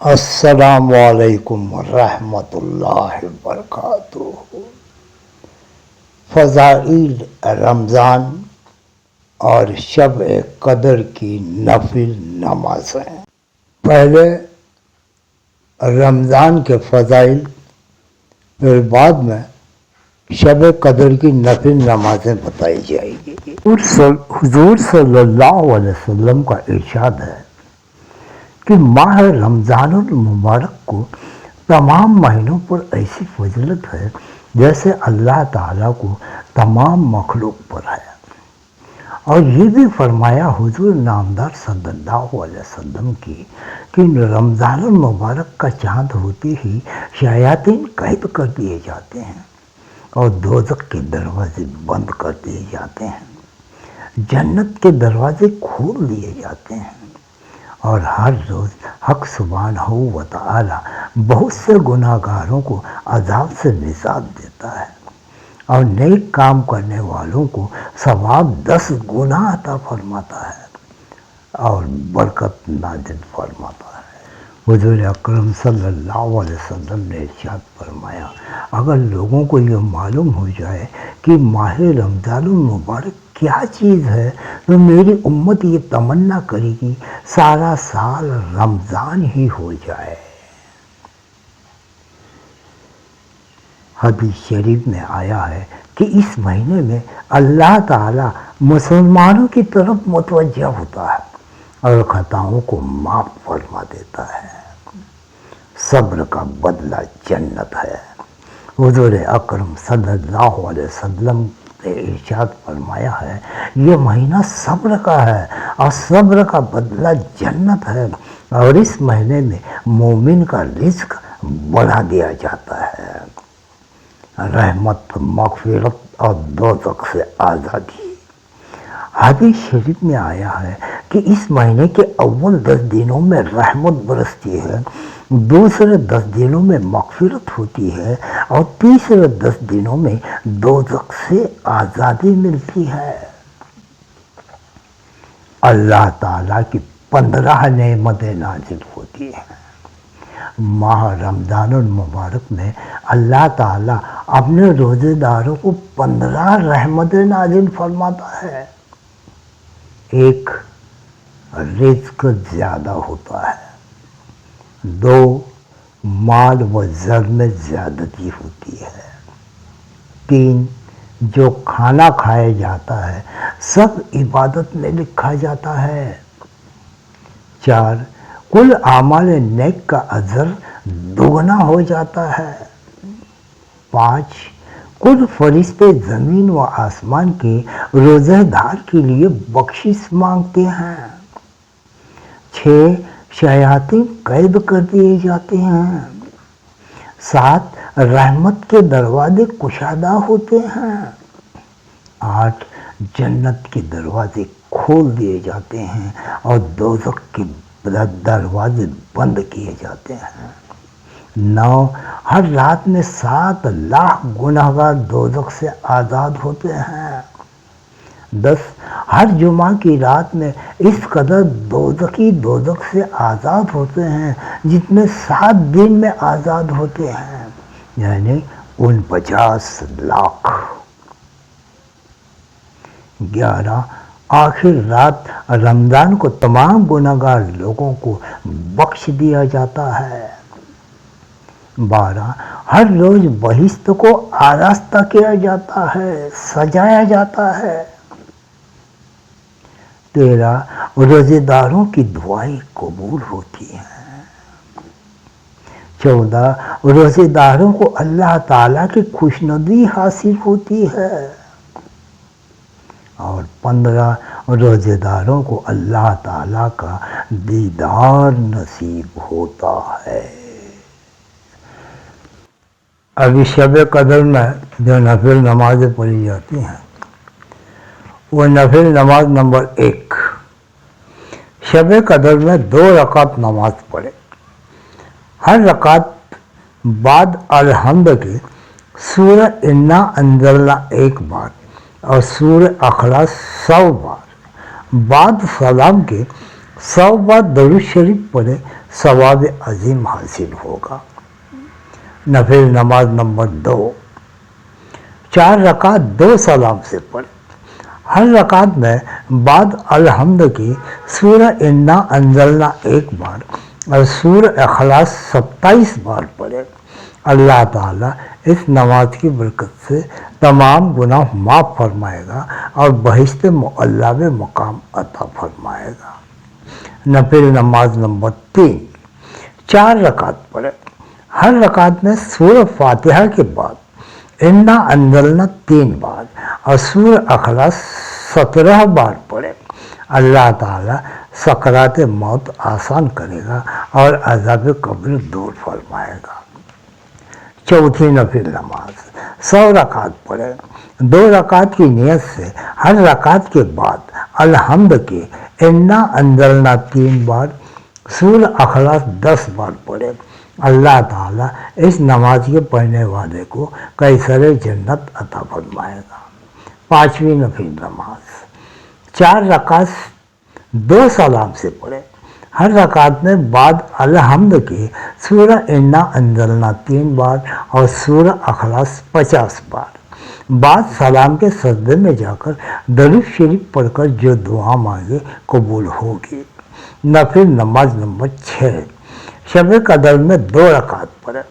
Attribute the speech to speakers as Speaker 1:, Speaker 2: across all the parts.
Speaker 1: السلام علیکم ورحمۃ اللہ وبرکاتہ۔ فضائل رمضان اور شب قدر کی نفل نمازیں۔ پہلے رمضان کے فضائل، پھر بعد میں شب قدر کی نفل نمازیں بتائی جائیں گی۔ حضور صلی اللہ علیہ وسلم کا ارشاد ہے کہ ماہ رمضان المبارک کو تمام مہینوں پر ایسی فضیلت ہے جیسے اللہ تعالیٰ کو تمام مخلوق پر ہے۔ اور یہ بھی فرمایا حضور نامدار صلی اللہ علیہ وسلم کی کہ رمضان المبارک کا چاند ہوتے ہی شیاطین قید کر دیے جاتے ہیں اور دوزخ کے دروازے بند کر دیے جاتے ہیں، جنت کے دروازے کھول دیے جاتے ہیں، اور ہر روز حق سبحانہ و تعالی بہت سے گناہ گاروں کو عذاب سے نجات دیتا ہے اور نیک کام کرنے والوں کو ثواب 10 گنا عطا فرماتا ہے اور برکت نازل فرماتا ہے۔ حضور اکرم صلی اللہ علیہ وسلم نے ارشاد فرمایا، اگر لوگوں کو یہ معلوم ہو جائے کہ ماہ رمضان المبارک کیا چیز ہے تو میری امت یہ تمنا کرے گی سارا سال رمضان ہی ہو جائے۔ حدیث شریف میں آیا ہے کہ اس مہینے میں اللہ تعالیٰ مسلمانوں کی طرف متوجہ ہوتا ہے اور خطاؤں کو معاف فرما دیتا ہے۔ صبر کا بدلہ جنت ہے۔ حضور اکرم صلی اللہ علیہ وسلم نے ارشاد فرمایا ہے، یہ مہینہ صبر کا ہے اور صبر کا بدلہ جنت ہے، اور اس مہینے میں مومن کا رزق بڑھا دیا جاتا ہے۔ رحمت، مغفرت اور دوزخ سے آزادی۔ حدیث شریف میں آیا ہے کہ اس مہینے کے اول 10 دنوں میں رحمت برستی ہے، دوسرے 10 دنوں میں مغفرت ہوتی ہے اور تیسرے 10 دنوں میں دوزخ سے آزادی ملتی ہے۔ اللہ تعالیٰ کی 15 نعمتیں نازل ہوتی ہیں۔ ماہ رمضان المبارک میں اللہ تعالیٰ اپنے روزے داروں کو 15 رحمتیں نازل فرماتا ہے۔ ایک، رزق زیادہ ہوتا ہے۔ 2، مال و زر میں زیادتی ہوتی ہے۔ 3، جو کھانا کھایا جاتا ہے سب عبادت میں لکھا جاتا ہے۔ 4، کل اعمال نیک کا اجر دوگنا ہو جاتا ہے۔ 5، کل فرشتے زمین و آسمان کے روزہ دار کے لیے بخشش مانگتے ہیں۔ 6، شیاطین قید کر دیے جاتے ہیں۔ 7، رحمت کے دروازے کشادہ ہوتے ہیں۔ 8، جنت کے دروازے کھول دیے جاتے ہیں اور دوزخ کے دروازے بند کیے جاتے ہیں۔ 9، ہر رات میں 7 لاکھ گنہگار دوزخ سے آزاد ہوتے ہیں۔ 10، ہر جمعہ کی رات میں اس قدر دوزخی دوزخ سے آزاد ہوتے ہیں جتنے 7 دن میں آزاد ہوتے ہیں، یعنی 49 لاکھ۔ 11، آخر رات رمضان کو تمام گنہگار لوگوں کو بخش دیا جاتا ہے۔ 12، ہر روز بہشت کو آراستہ کیا جاتا ہے، سجایا جاتا ہے۔ 13، روزے داروں کی دعائیں قبول ہوتی ہیں۔ 14، روزے داروں کو اللہ تعالیٰ کی خوشنودی حاصل ہوتی ہے۔ اور 15، روزے داروں کو اللہ تعالیٰ کا دیدار نصیب ہوتا ہے۔ ابھی شب قدر میں جو نفل نمازیں پڑھی جاتی ہیں وہ نفل نماز نمبر 1، شب قدر میں 2 رکعت نماز پڑھے۔ ہر رکعت بعد الحمد کے سورہ انا انزلنا 1 بار اور سورہ اخلاص 100 بار، بعد سلام کے 100 بار درود شریف پڑھے، ثواب عظیم حاصل ہوگا۔ نفل نماز نمبر 2، 4 رکعت 2 سلام سے پڑھیں۔ ہر رکعت میں بعد الحمد کی سورہ انا انزلنا 1 بار اور سورہ اخلاص 27 بار پڑھیں۔ اللہ تعالیٰ اس نماز کی برکت سے تمام گناہ معاف فرمائے گا اور بہشت معلیٰ میں مقام عطا فرمائے گا۔ نفل نماز نمبر 3، 4 رکعت پڑھیں۔ ہر رکعت میں سورہ فاتحہ کے بعد انا انزلنا 3 بار اور سورہ اخلاص 17 بار پڑھیں۔ اللہ تعالیٰ سکرات موت آسان کرے گا اور عذاب قبر دور فرمائے گا۔ چوتھی نفل نماز 100 رکعت پڑھیں۔ 2 رکعت کی نیت سے ہر رکعت کے بعد الحمد کی انا انزلنا 3 بار، سورہ اخلاص 10 بار پڑھیں۔ اللہ تعالیٰ اس نماز کے پڑھنے والے کو قیصر جنت عطا فرمائے گا۔ پانچویں نفل نماز 4 رکعت 2 سلام سے پڑھیں۔ ہر رکعت میں بعد الحمد کی سورہ انا انزلنا 3 بار اور سورہ اخلاص 50 بار۔ بعد سلام کے سجدے میں جا کر درود شریف پڑھ کر جو دعا مانگے قبول ہوگی۔ نفل نماز نمبر 6، شب قدر میں 2 رکعت پڑھیں۔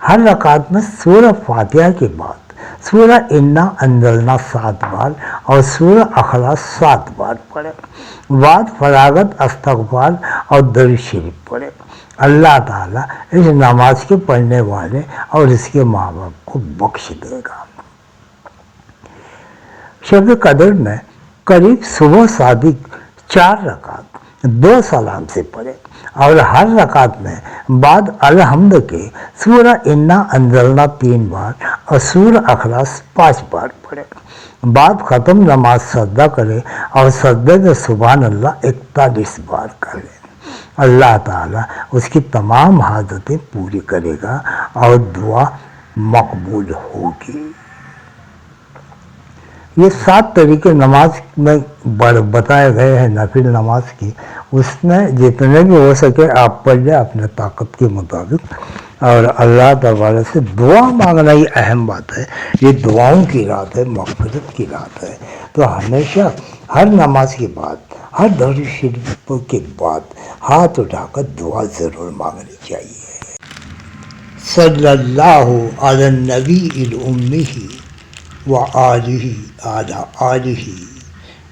Speaker 1: ہر رکعت میں سورہ فاتحہ کے بعد سورہ انا انزلنا 7 بار اور سورہ اخلاص 7 بار پڑھیں۔ بعد فراغت استغفار اور درود شریف پڑھیں۔ اللہ تعالیٰ اس نماز کے پڑھنے والے اور اس کے ماں باپ کو بخش دے گا۔ شب قدر میں قریب صبح صادق 4 رکعت 2 سلام سے پڑھیں اور ہر رکعت میں بعد الحمد کے سورہ انا انزلنا 3 بار اور سورہ اخلاص 5 بار پڑھیں۔ بعد ختم نماز سجدہ کرے اور سجدے میں سبحان اللہ 41 بار کرے۔ اللہ تعالیٰ اس کی تمام حاجتیں پوری کرے گا اور دعا مقبول ہوگی۔ یہ 7 طریقے نماز میں بتائے گئے ہیں نفل نماز کی، اس میں جتنے بھی ہو سکے آپ پڑھ لیں اپنے طاقت کے مطابق، اور اللہ تعالیٰ سے دعا مانگنا ہی اہم بات ہے۔ یہ دعاؤں کی رات ہے، مغفرت کی رات ہے، تو ہمیشہ ہر نماز کے بعد ہر درود شریف کے بعد ہاتھ اٹھا کر دعا ضرور مانگنی چاہیے۔ صلی اللہ علی النبی الامی وآلہ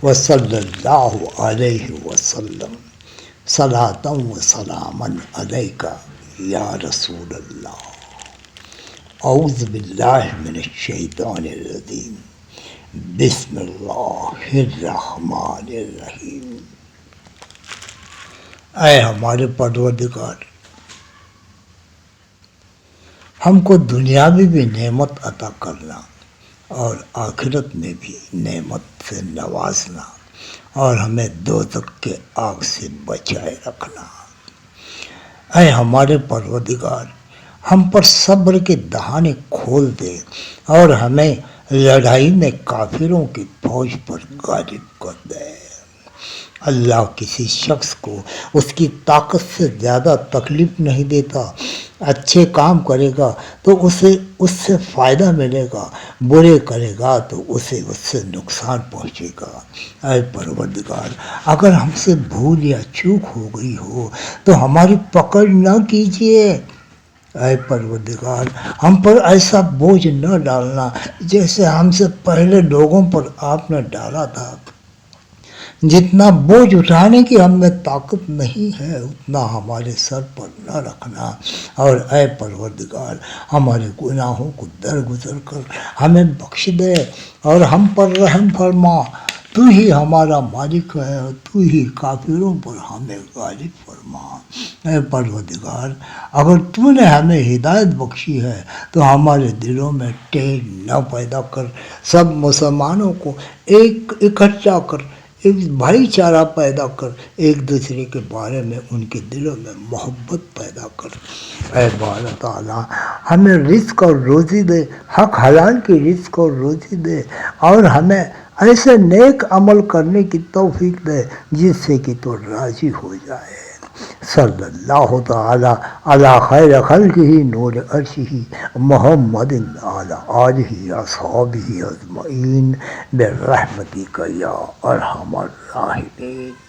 Speaker 1: وصلی اللہ علیہ وسلم صلاۃ و سلاما علیک یا رسول اللہ۔ اعوذ باللہ من الشیطان الرجیم، بسم اللہ الرحمن الرحیم۔ اے ہمارے پروردگار، ہم کو دنیا میں بھی نعمت عطا کرنا اور آخرت میں بھی نعمت سے نوازنا اور ہمیں دوزخ کے آگ سے بچائے رکھنا۔ اے ہمارے پروردگار، ہم پر صبر کے دہانے کھول دے اور ہمیں لڑائی میں کافروں کی فوج پر غالب کر دے۔ اللہ کسی شخص کو اس کی طاقت سے زیادہ تکلیف نہیں دیتا۔ اچھے کام کرے گا تو اسے اس سے فائدہ ملے گا، برے کرے گا تو اسے اس سے نقصان پہنچے گا۔ اے پروردگار، اگر ہم سے بھول یا چوک ہو گئی ہو تو ہماری پکڑ نہ کیجیے۔ اے پروردگار، ہم پر ایسا بوجھ نہ ڈالنا جیسے ہم سے پہلے لوگوں پر آپ نے ڈالا تھا۔ جتنا بوجھ اٹھانے کی ہم میں طاقت نہیں ہے اتنا ہمارے سر پر نہ رکھنا، اور اے پروردگار ہمارے گناہوں کو درگزر کر ہمیں بخش دے اور ہم پر رحم فرما۔ تو ہی ہمارا مالک ہے اور تو ہی کافروں پر ہمیں غالب فرما۔ اے پروردگار، اگر تو نے ہمیں ہدایت بخشی ہے تو ہمارے دلوں میں ٹیڑھ نہ پیدا کر، سب مسلمانوں کو اکٹھا کر، ایک بھائی چارہ پیدا کر، ایک دوسرے کے بارے میں ان کے دلوں میں محبت پیدا کر۔ اے بارہ تعالیٰ، ہمیں رزق اور روزی دے، حق حلال کی رزق اور روزی دے، اور ہمیں ایسے نیک عمل کرنے کی توفیق دے جس سے کہ تو راضی ہو جائے۔ صلی اللہ تعالی علی خیر خلقہ نور عرشہ محمد علی آلہ اصحابہ اجمعین برحمتک یا ارحم الراحمین.